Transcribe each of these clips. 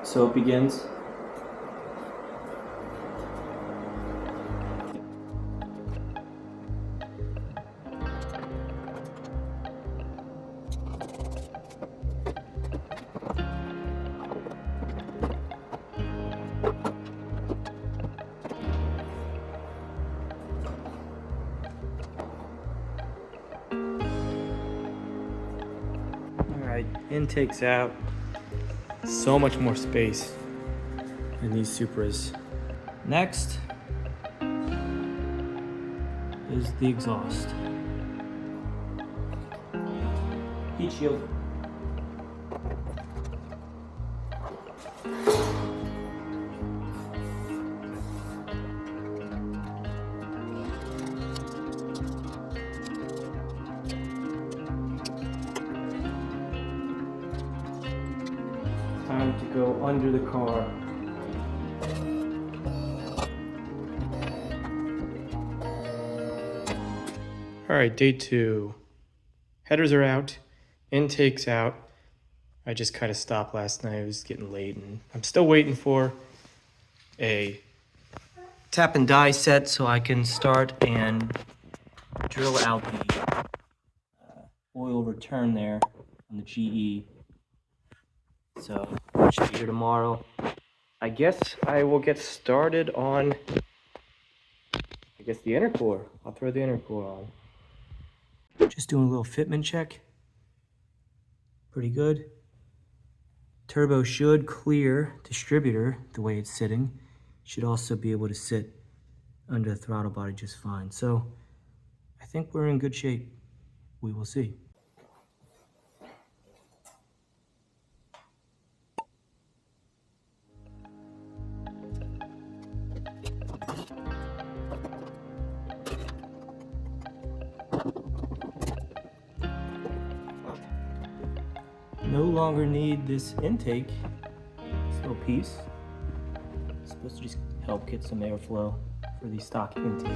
So it begins. Alright, intake's out. So much more space in these Supras. Next is the exhaust. Heat shield. Time to go under the car. All right, day 2. Headers are out, intake's out. I just kind of stopped last night. It was getting late, and I'm still waiting for a tap and die set so I can start and drill out the oil return there on the GE. So I should be here tomorrow. I guess I will get started on, the intercooler. I'll throw the intercooler on. Just doing a little fitment check. Pretty good. Turbo should clear distributor the way it's sitting. Should also be able to sit under the throttle body just fine. So I think we're in good shape. We will see. No longer need this intake, this little piece. It's supposed to just help get some airflow for the stock intake.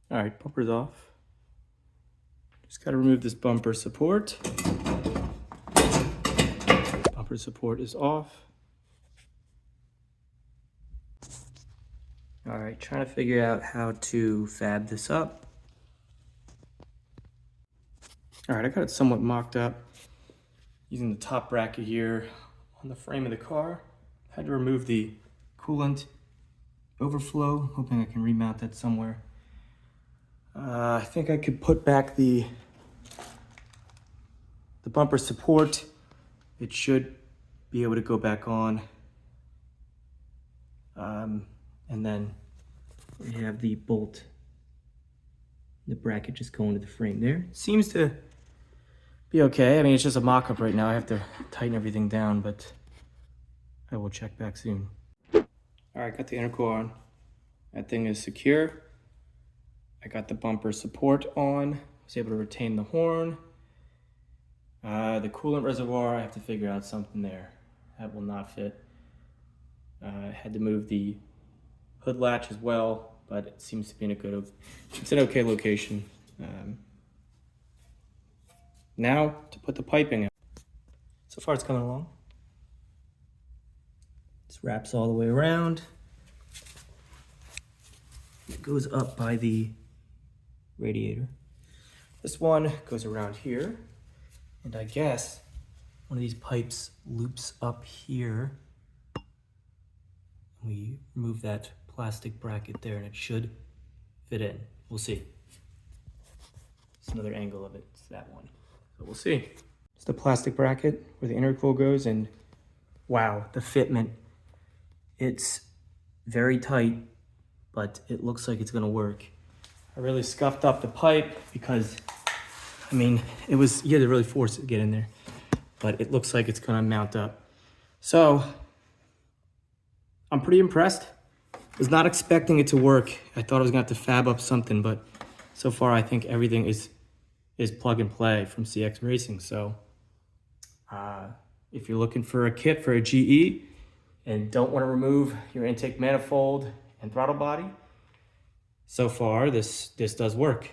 All right, bumper's off. Just got to remove this bumper support. Bumper support is off. All right, trying to figure out how to fab this up. All right, I got it somewhat mocked up using the top bracket here on the frame of the car. Had to remove the coolant overflow, hoping I can remount that somewhere. I think I could put back the bumper support. It should be able to go back on. And then we have the bolt, the bracket just going to the frame there. Seems to be okay. I mean, it's just a mock-up right now. I have to tighten everything down, but I will check back soon. All right, got the intercooler on. That thing is secure. I got the bumper support on. Was able to retain the horn. The coolant reservoir, I have to figure out something there. That will not fit. I had to move the hood latch as well, but it seems to be in it's an okay location. Now to put the piping in. So far it's coming along. This wraps all the way around. It goes up by the radiator. This one goes around here, and I guess one of these pipes loops up here. We remove that plastic bracket there and it should fit in. We'll see. It's another angle of it. It's that one. So we'll see. It's the plastic bracket where the intercooler goes, and wow, the fitment. It's very tight, but it looks like it's gonna work. I really scuffed up the pipe because, I mean, you had to really force it to get in there, but it looks like it's gonna mount up. So, I'm pretty impressed. I was not expecting it to work. I thought I was gonna have to fab up something, but so far I think everything is plug and play from CX Racing. So, if you're looking for a kit for a GE and don't want to remove your intake manifold and throttle body, so far this does work.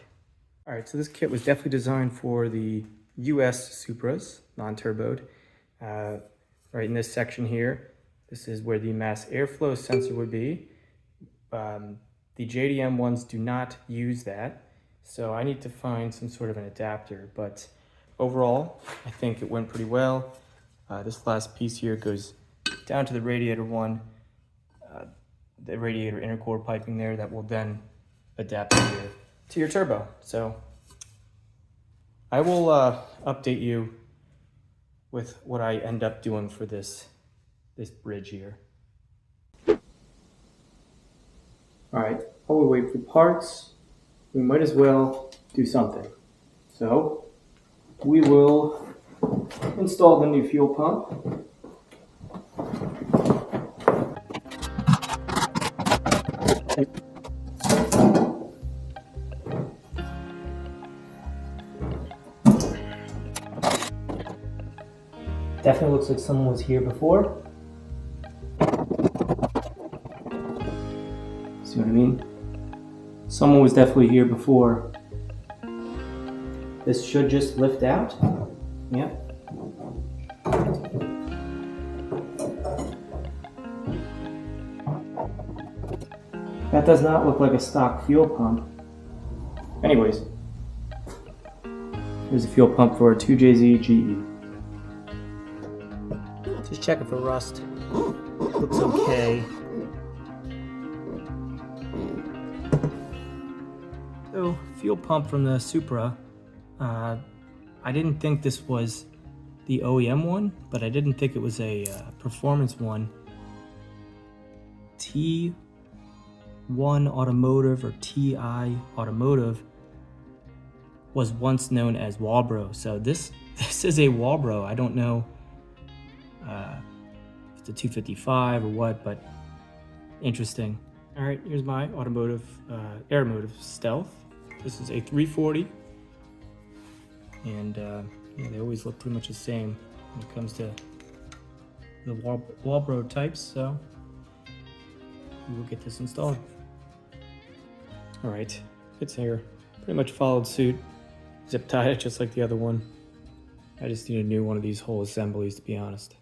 All right, so this kit was definitely designed for the US Supras, non-turboed. Right in this section here, this is where the mass airflow sensor would be. The JDM ones do not use that, so I need to find some sort of an adapter, but overall, I think it went pretty well. This last piece here goes down to the radiator one, the radiator intercooler piping there that will then adapt to your turbo. So I will update you with what I end up doing for this bridge here. All right, while we wait for parts, we might as well do something. So we will install the new fuel pump. Definitely looks like someone was here before. See what I mean? Someone was definitely here before. This should just lift out. Yep. That does not look like a stock fuel pump. Anyways, here's a fuel pump for a 2JZ GE. Just checking for rust. Looks okay. So, fuel pump from the Supra. I didn't think this was the OEM one, but I didn't think it was a performance one. T1 Automotive or TI Automotive was once known as Walbro. So this is a Walbro. I don't know if it's a 255 or what, but interesting. All right, here's my automotive, Aeromotive Stealth. This is a 340. And yeah, they always look pretty much the same when it comes to the Walbro types, so we will get this installed. All right, it's here. Pretty much followed suit. Zip tied it just like the other one. I just need a new one of these whole assemblies, to be honest.